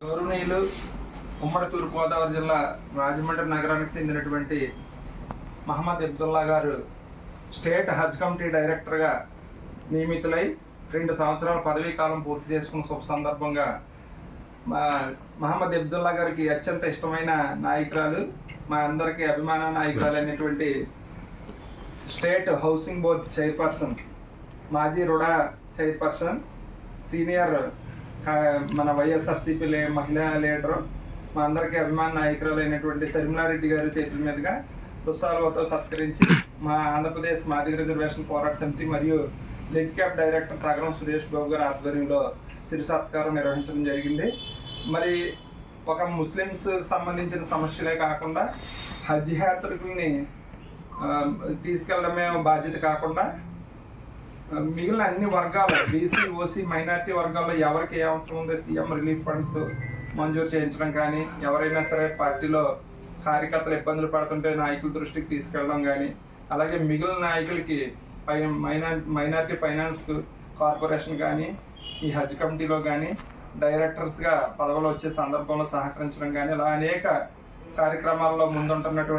గౌరవనీయులు ఉమ్మడి తూర్పుగోదావరి జిల్లా రాజమండ్రి నగరానికి చెందినటువంటి మహమ్మద్ అబ్దుల్లా గారు స్టేట్ హజ్ కమిటీ డైరెక్టర్గా నియమితులై 2 సంవత్సరాల పదవీ కాలం పూర్తి చేసుకున్న శుభ సందర్భంగా మహమ్మద్ అబ్దుల్లా గారికి అత్యంత ఇష్టమైన నాయకురాలు, మా అందరికీ అభిమాన నాయకురాలు అయినటువంటి స్టేట్ హౌసింగ్ బోర్డ్ చైర్పర్సన్, మాజీ రుడా చైర్పర్సన్, సీనియర్ మన వైఎస్ఆర్సీపీ మహిళా లీడరు, మా అందరికీ అభిమాన నాయకురాలు అయినటువంటి శర్మిలారెడ్డి గారి చేతుల మీదుగా దుస్సాలువతో సత్కరించి మా ఆంధ్రప్రదేశ్ మాదిగ రిజర్వేషన్ పోరాట సమితి మరియు లిడ్ క్యాప్ డైరెక్టర్ తగరం సురేష్ బాబు గారి ఆధ్వర్యంలో సిరి సత్కారం నిర్వహించడం జరిగింది. మరి ఒక ముస్లిమ్స్ సంబంధించిన సమస్యలే కాకుండా హజ్ యాత్రికుల్ని తీసుకెళ్ళడమే బాధ్యత కాకుండా మిగిలిన అన్ని వర్గాలు బీసీ, ఓసీ, మైనార్టీ వర్గాల్లో ఎవరికి ఏ అవసరం ఉందో సీఎం రిలీఫ్ ఫండ్స్ మంజూరు చేయించడం కానీ, ఎవరైనా సరే పార్టీలో కార్యకర్తలు ఇబ్బందులు పడుతుంటే నాయకుల దృష్టికి తీసుకెళ్ళడం కానీ, అలాగే మిగిలిన నాయకులకి మైనార్టీ ఫైనాన్స్ కార్పొరేషన్ కానీ ఈ హజ్ కమిటీలో కానీ డైరెక్టర్స్గా పదవులు వచ్చే సందర్భంలో సహకరించడం కానీ, ఇలా అనేక కార్యక్రమాల్లో ముందుంటున్నటువంటి